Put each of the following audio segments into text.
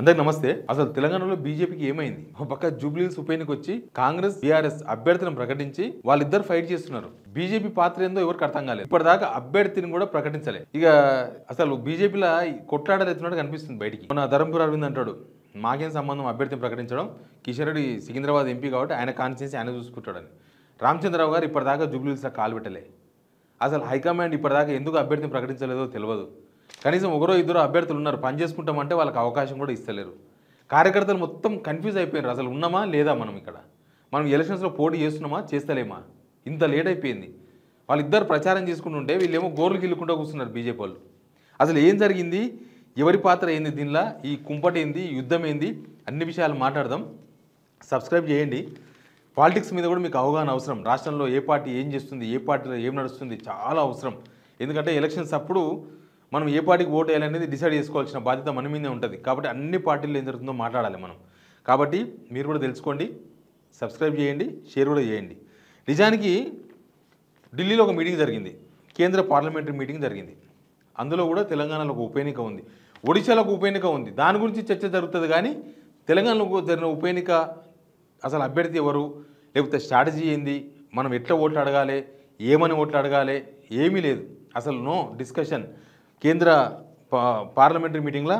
అందరికి నమస్తే. అసలు తెలంగాణలో బీజేపీకి ఏమైంది? ఒక పక్క జూబ్లీహిల్స్ ఉప ఎన్నిక వచ్చి కాంగ్రెస్ బీఆర్ఎస్ అభ్యర్థులను ప్రకటించి వాళ్ళిద్దరు ఫైట్ చేస్తున్నారు. బీజేపీ పాత్ర ఏందో ఎవరికి అర్థం కాలేదు. ఇప్పటిదాకా అభ్యర్థిని కూడా ప్రకటించలేదు. ఇక అసలు బీజేపీలో కొట్లాడలేతున్నట్టు కనిపిస్తుంది బయటికి. మన ధర్మపురి అరవింద్ అంటాడు, మాకేం సంబంధం అభ్యర్థిని ప్రకటించడం, కిషన్ రెడ్డి సికింద్రాబాద్ ఎంపీ కాబట్టి ఆయన కాన్స్టిట్యున్సీ ఆయన చూసుకుంటాడని. రామచంద్రరావు గారు ఇప్పటిదాకా జూబ్లీహిల్స్లో కాలు పెట్టలే. అసలు హైకమాండ్ ఇప్పటిదాకా ఎందుకు అభ్యర్థిని ప్రకటించలేదో తెలియదు. కనీసం ఒకరో ఇద్దరు అభ్యర్థులు ఉన్నారు, పని చేసుకుంటామంటే వాళ్ళకి అవకాశం కూడా ఇస్తలేరు. కార్యకర్తలు మొత్తం కన్ఫ్యూజ్ అయిపోయినారు. అసలు ఉన్నామా లేదా మనం ఎలక్షన్స్లో పోటీ చేస్తున్నామా చేస్తలేమా, ఇంత లేట్ అయిపోయింది. వాళ్ళిద్దరు ప్రచారం చేసుకుంటుంటే వీళ్ళేమో గోర్లు గిల్లుకుంటూ కూర్చున్నారు బీజేపీ వాళ్ళు. అసలు ఏం జరిగింది, ఎవరి పాత్ర ఏంది దీనిలో, ఈ కుంపటి ఏంది, యుద్ధం ఏంది, అన్ని విషయాలు మాట్లాడదాం. సబ్స్క్రైబ్ చేయండి. పాలిటిక్స్ మీద కూడా మీకు అవగాహన అవసరం. రాష్ట్రంలో ఏ పార్టీ ఏం చేస్తుంది, ఏ పార్టీలో ఏం నడుస్తుంది చాలా అవసరం. ఎందుకంటే ఎలక్షన్స్ అప్పుడు మనం ఏ పార్టీకి ఓటు వేయాలనేది డిసైడ్ చేసుకోవాల్సిన బాధ్యత మన మీదే ఉంటుంది. కాబట్టి అన్ని పార్టీలు ఏం జరుగుతుందో మాట్లాడాలి మనం. కాబట్టి మీరు కూడా తెలుసుకోండి, సబ్స్క్రైబ్ చేయండి, షేర్ కూడా చేయండి. నిజానికి ఢిల్లీలో ఒక మీటింగ్ జరిగింది, కేంద్ర పార్లమెంటరీ మీటింగ్ జరిగింది. అందులో కూడా తెలంగాణలో ఒక ఉప ఎన్నిక ఉంది, ఒడిశాలో ఒక ఉప ఎన్నిక ఉంది. దాని గురించి చర్చ జరుగుతుంది. కానీ తెలంగాణలో జరిగిన ఉప ఎన్నిక అసలు అభ్యర్థి ఎవరు, లేకపోతే స్ట్రాటజీ ఏంది, మనం ఎట్లా ఓట్లు అడగాలి, ఏమని ఓట్లు అడగాలి, ఏమీ లేదు. అసలు నో డిస్కషన్. కేంద్ర పార్లమెంటరీ మీటింగ్లో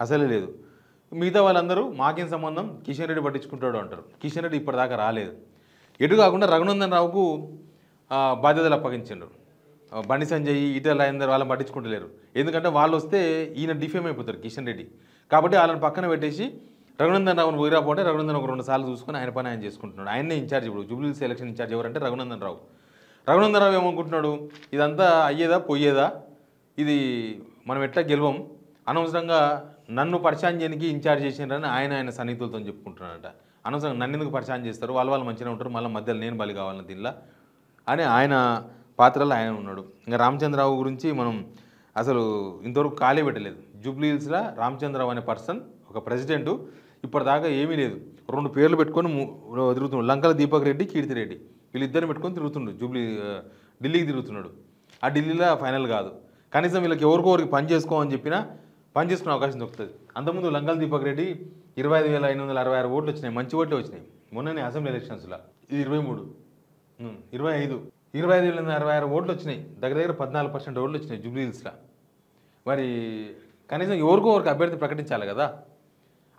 అసలే లేదు. మిగతా వాళ్ళందరూ మాకేం సంబంధం, కిషన్ రెడ్డి పట్టించుకుంటాడు అంటారు. కిషన్ రెడ్డి ఇప్పటిదాకా రాలేదు. ఎటు కాకుండా రఘునందన్ రావుకు బాధ్యతలు అప్పగించారు. బండి సంజయ్, ఈటెల రాజేందర్ వాళ్ళని పట్టించుకుంటలేరు. ఎందుకంటే వాళ్ళు వస్తే ఈయన డిఫేమ్ అయిపోతారు కిషన్ రెడ్డి. కాబట్టి వాళ్ళని పక్కన పెట్టేసి రఘునందన్ రావును పోయిరాపోతే రఘునందన్ ఒక 2 సార్లు చూసుకొని ఆయన పని ఆయన చేసుకుంటున్నాడు. ఆయనే ఇన్ఛార్జ్. ఇప్పుడు జూబ్లీహిల్స్ ఎలక్షన్ ఇన్ఛార్జ్ ఎవరంటే రఘునందన్ రావు. రఘునందన్ రావు ఏమనుకుంటున్నాడు, ఇదంతా అయ్యేదా పోయేదా, ఇది మనం ఎట్లా గెలవం, అనవసరంగా నన్ను పరిచయం చేయడానికి ఇన్ఛార్జ్ చేసినారని ఆయన సన్నిహితులతో చెప్పుకుంటున్నాడట. అనవసరంగా నన్ను ఎందుకు పరిచయం చేస్తారు, వాళ్ళు మంచిగా ఉంటారు, మళ్ళీ మధ్యలో నేను బలి కావాలని దీనిలో అని ఆయన పాత్రలో ఆయన ఉన్నాడు. ఇంకా రామచంద్రరావు గురించి మనం అసలు ఇంతవరకు ఖాళీ పెట్టలేదు. జూబ్లీహిల్స్లో రామచంద్రరావు అనే పర్సన్ ఒక ప్రెసిడెంటు ఇప్పటిదాకా ఏమీ లేదు. 2 పేర్లు పెట్టుకొని తిరుగుతున్నాడు. లంకల దీపక్ రెడ్డి, కీర్తి రెడ్డి, వీళ్ళిద్దరిని పెట్టుకొని తిరుగుతుండు. ఢిల్లీకి తిరుగుతున్నాడు. ఆ ఢిల్లీలో ఫైనల్ కాదు. కనీసం వీళ్ళకి ఎవరికొరికి పని చేసుకోమని చెప్పినా పని చేసుకునే అవకాశం దొరుకుతుంది. అంతకుముందు లంకల దీపక్ రెడ్డి 25,566 ఓట్లు వచ్చినాయి, మంచి ఓట్లు వచ్చినాయి మొన్ననే అసెంబ్లీ ఎలక్షన్స్లో. ఇది 25,566 ఓట్లు వచ్చినాయి, దగ్గర 14% ఓట్లు వచ్చినాయి జూబ్లీహిల్స్లో. మరి కనీసం ఎవరికి అభ్యర్థి ప్రకటించాలి కదా.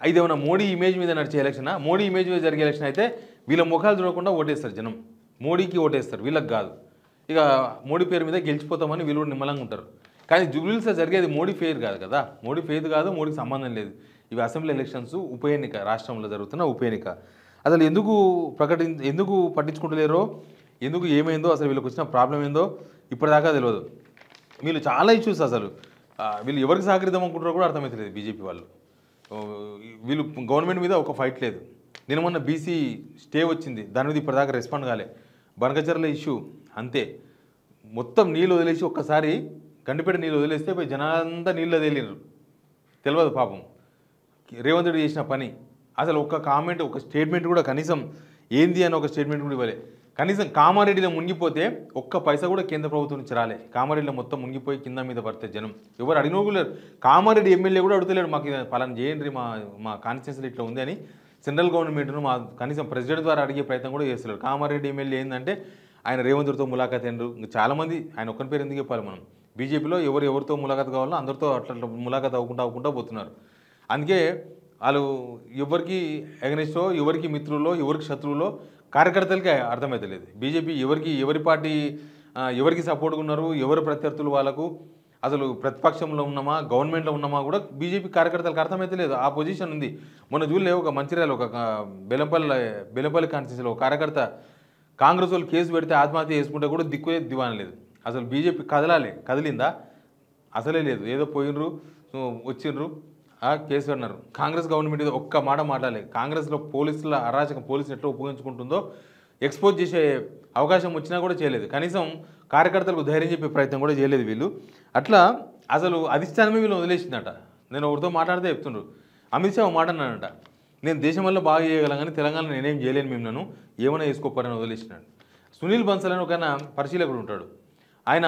ఇదేమన్నా మోడీ ఇమేజ్ మీద నడిచే ఎలక్షనా? మోడీ ఇమేజ్ మీద జరిగే ఎలక్షన్ అయితే వీళ్ళ ముఖాలు చూడకుండా ఓటేస్తారు జనం, మోడీకి ఓటేస్తారు, వీళ్ళకి కాదు. ఇక మోడీ పేరు మీద గెలిచిపోతామని వీళ్ళు నిమ్మలంగా ఉంటారు. కానీ జూబ్లీహిల్స్లో జరిగేది మోడీ ఫెయిర్ కాదు కదా, మోడీ ఫెయిర్ కాదు, మోడీకి సంబంధం లేదు. ఇవి అసెంబ్లీ ఎలక్షన్స్, ఉప ఎన్నిక, రాష్ట్రంలో జరుగుతున్న ఉప ఎన్నిక. అసలు ఎందుకు పట్టించుకుంటలేరో, ఎందుకు ఏమైందో, అసలు వీళ్ళకి వచ్చిన ప్రాబ్లం ఏందో ఇప్పటిదాకా తెలియదు. వీళ్ళు చాలా ఇష్యూస్, అసలు వీళ్ళు ఎవరికి సహకరిద్దాం అనుకుంటారో కూడా అర్థమవుతలేదు బీజేపీ వాళ్ళు. వీళ్ళు గవర్నమెంట్ మీద ఒక ఫైట్ లేదు. నిన్న మొన్న బీసీ స్టే వచ్చింది, దాని మీద ఇప్పటిదాకా రెస్పాండ్ కాలే. బనకచర్ల ఇష్యూ అంతే, మొత్తం నీళ్ళు వదిలేసి ఒక్కసారి గండిపేట నీళ్ళు వదిలేస్తే పోయి జనాలంతా నీళ్ళు వదిలేరు. తెలియదు పాపం రేవంత్ రెడ్డి చేసిన పని. అసలు ఒక్క కామెంట్, ఒక స్టేట్మెంట్ కూడా కనీసం ఏంది అని ఒక స్టేట్మెంట్ కూడా ఇవ్వలే. కనీసం కామారెడ్డిలో మునిగిపోతే ఒక్క పైసా కూడా కేంద్ర ప్రభుత్వం నుంచి రాలే. కామారెడ్డిలో మొత్తం మునిగిపోయి కింద మీద పడితే జనం ఎవరు అడిగినోగులేరు. కామారెడ్డి ఎమ్మెల్యే కూడా అడుగుతలేడు, మాకు పలానా చేయండి, మా కాన్స్టిట్యున్సీలో ఇట్లా ఉంది అని. సెంట్రల్ గవర్నమెంట్ను కనీసం ప్రెసిడెంట్ ద్వారా అడిగే ప్రయత్నం కూడా చేస్తలేడు. కామారెడ్డి ఎమ్మెల్యే ఏంటంటే ఆయన రేవంత్ రెడ్డితో ములాఖాత్ అయినారు. ఇంకా చాలామంది, ఆయన ఒక్కరి పేరు ఎందుకు చెప్పాలి మనం, బీజేపీలో ఎవరితో ములాఖాత్ కావాలో అందరితో అట్లా ములాఖాత్ అవ్వకుండా పోతున్నారు. అందుకే వాళ్ళు ఎవరికి ఎగనెస్టో, ఎవరికి మిత్రులో, ఎవరికి శత్రువులో కార్యకర్తలకే అర్థమవుతలేదు. బీజేపీ ఎవరి పార్టీ ఎవరికి సపోర్ట్గా ఉన్నారు, ఎవరు ప్రత్యర్థులు వాళ్ళకు, అసలు ప్రతిపక్షంలో ఉన్నామా గవర్నమెంట్లో ఉన్నామా కూడా బీజేపీ కార్యకర్తలకు అర్థమవుతలేదు. ఆ పొజిషన్ ఉంది. మొన్న చూడలే, ఒక మంచిర్యాల ఒక బెల్లంపల్లి కాన్స్టిట్యున్సీలో ఒక కార్యకర్త కాంగ్రెస్ వాళ్ళు కేసు పెడితే ఆత్మహత్య చేసుకుంటే కూడా దిక్కువే దివాన లేదు. అసలు బీజేపీ కదిలిందా? అసలే లేదు. ఏదో పోయినరు, వచ్చిండ్రు, కేసు అన్నారు. కాంగ్రెస్ గవర్నమెంట్ ఇది ఒక్క మాట మాట్లాడలేదు. కాంగ్రెస్లో పోలీసుల అరాచకం, పోలీసులు ఎట్లా ఉపయోగించుకుంటుందో ఎక్స్పోజ్ చేసే అవకాశం వచ్చినా కూడా చేయలేదు. కనీసం కార్యకర్తలకు ధైర్యం చెప్పే ప్రయత్నం కూడా చేయలేదు వీళ్ళు. అట్లా అసలు అధిష్టానమే వీళ్ళు వదిలేసిందట. నేను ఎవరితో మాట్లాడితే చెప్తుండ్రు, అమిత్ షా మాట అన్నాడంట, నేను దేశం వల్ల బాగా చేయగలను కానీ తెలంగాణ నేనేం చేయలేను, మిమ్మల్ని ఏమైనా వేసుకోపోరని వదిలేసినాడు. సునీల్ బన్సల్ అని ఒక పరిశీలకుడు ఉంటాడు. ఆయన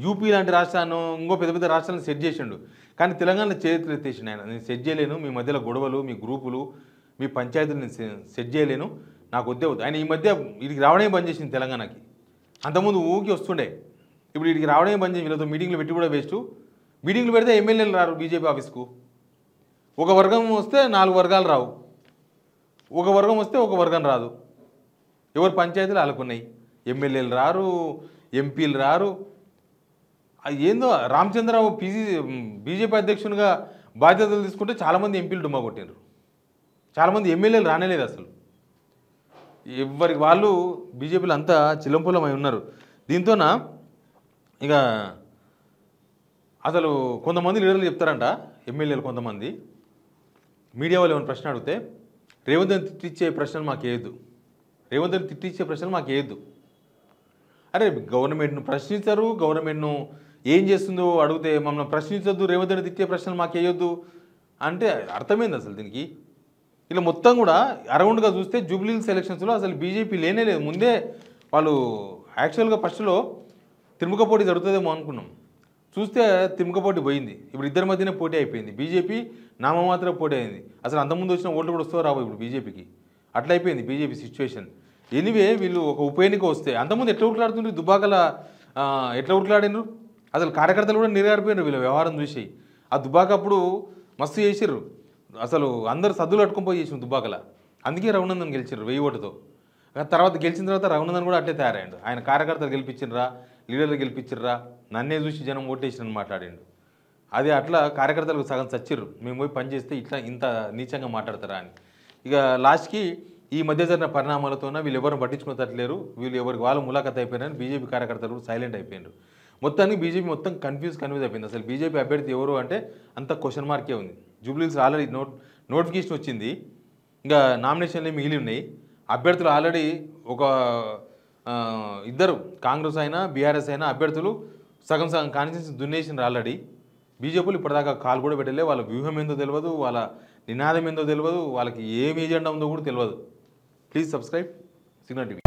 యూపీ లాంటి రాష్ట్రాన్ని ఇంకో పెద్ద పెద్ద రాష్ట్రాలను సెట్ చేసిండు. కానీ తెలంగాణలో చేతులు ఎత్తేసిండు ఆయన. నేను సెట్ చేయలేను, మీ మధ్యలో గొడవలు, మీ గ్రూపులు, మీ పంచాయతీలు నేను సెట్ చేయలేను, నాకు వద్దే వద్దు. ఆయన ఈ మధ్య వీడికి రావడమే బంద్ చేసింది తెలంగాణకి. అంతకుముందు ఊకి వస్తుండే, ఇప్పుడు వీడికి రావడమే బంద్ చేసి వీళ్ళతో మీటింగ్లు పెట్టి కూడా వేస్ట్. మీటింగ్లు పెడితే ఎమ్మెల్యేలు రారు బీజేపీ ఆఫీస్కు. ఒక వర్గం వస్తే 4 వర్గాలు రావు, ఒక వర్గం వస్తే ఒక వర్గం రాదు. ఎవరు పంచాయతీలు వాళ్ళకున్నాయి, ఎమ్మెల్యేలు రారు, ఎంపీలు రారు. ఏందో రామచంద్రరావు బీజేపీ అధ్యక్షునిగా బాధ్యతలు తీసుకుంటే చాలామంది ఎంపీలు డుమ్మా కొట్టినారు, చాలామంది ఎమ్మెల్యేలు రానేలేదు. అసలు ఎవరికి వాళ్ళు బీజేపీలో అంతా చిలంపులమై ఉన్నారు. దీంతోన ఇక అసలు కొంతమంది లీడర్లు చెప్తారంట, ఎమ్మెల్యేలు కొంతమంది మీడియా వాళ్ళు ఏమైనా ప్రశ్న అడిగితే, రేవంత్ రెడ్డి తిట్టిచ్చే ప్రశ్నలు మాకు వేయద్దు, రేవంత్ రెడ్డి తిట్టిచ్చే ప్రశ్నలు మాకు వేయద్దు. అరే గవర్నమెంట్ను ప్రశ్నించరు, గవర్నమెంట్ను ఏం చేస్తుందో అడిగితే మమ్మల్ని ప్రశ్నించొద్దు, రేవంత్ రెడ్డి తిట్టే ప్రశ్నలు మాకు వేయొద్దు అంటే అర్థమైంది అసలు దీనికి. ఇలా మొత్తం కూడా అరౌండ్గా చూస్తే జూబ్లీహిల్స్ ఎలక్షన్స్లో అసలు బీజేపీ లేనే లేదు. ముందే వాళ్ళు యాక్చువల్గా ఫస్ట్లో తిరుముఖ పోటీ జరుగుతుందేమో అనుకున్నాం, చూస్తే తిరుముఖ పోటీ పోయింది. ఇప్పుడు ఇద్దరి మధ్యనే పోటీ అయిపోయింది. బీజేపీ నామమాత్రం పోటీ అయింది. అసలు అంతకుముందు వచ్చిన ఓట్లు కూడా వస్తూ రావు ఇప్పుడు బీజేపీకి. అట్లా అయిపోయింది బీజేపీ సిచ్యువేషన్. ఎనివే వీళ్ళు ఒక ఉప ఎన్నిక వస్తే, అంతకుముందు ఎట్లా ఉట్లాడుతుండ్రు దుబ్బాకల, ఎట్లా ఉట్లాడినరు అసలు కార్యకర్తలు కూడా నిర్గారిపోయినారు వీళ్ళ వ్యవహారం చూసి. ఆ దుబ్బాక అప్పుడు మస్తు చేసిర్రు, అసలు అందరు సద్దులు అట్టుకొని పోయి చేసిన దుబ్బాకల. అందుకే రఘునందన్ గెలిచారు 1000 ఓటుతో. తర్వాత గెలిచిన తర్వాత రఘునందన్ కూడా అట్లే తయారైండు. ఆయన కార్యకర్తలు గెలిపించిర్రా, లీడర్లు గెలిపించిర్రా, నన్నే చూసి జనం ఓటేసిరని మాట్లాడిండు. అది అట్లా కార్యకర్తలకు సగం చచ్చిర్రు, మేము పోయి పని చేస్తే ఇట్లా ఇంత నీచంగా మాట్లాడతారా అని. ఇక లాస్ట్కి ఈ మధ్య జరిగిన పరిణామాలతోన వీళ్ళు ఎవరు పట్టించుకోవట్లేరు, వీళ్ళు ఎవరికి వాళ్ళు ములాఖత్ అయిపోయినారని బీజేపీ కార్యకర్తలు కూడా సైలెంట్ అయిపోయినారు. మొత్తానికి బీజేపీ మొత్తం కన్ఫ్యూజ్ అయిపోయింది. అసలు బీజేపీ అభ్యర్థి ఎవరు అంటే అంత క్వశ్చన్ మార్కే ఉంది. జూబ్లీహిల్స్ ఆల్రెడీ నోటిఫికేషన్ వచ్చింది, ఇంకా నామినేషన్లు మిగిలి ఉన్నాయి. అభ్యర్థులు ఆల్రెడీ ఒక ఇద్దరు కాంగ్రెస్ అయినా బీఆర్ఎస్ అయినా అభ్యర్థులు సగం కాన్స్టిట్యూన్సీ దున్నేసినారు ఆల్రెడీ. బీజేపీలు ఇప్పటిదాకా కాల్ కూడా పెట్టలే. వాళ్ళ వ్యూహం ఏందో తెలియదు, వాళ్ళ నినాదం ఏందో తెలియదు, వాళ్ళకి ఏం ఏజెండా ఉందో కూడా తెలియదు. Please subscribe signal TV.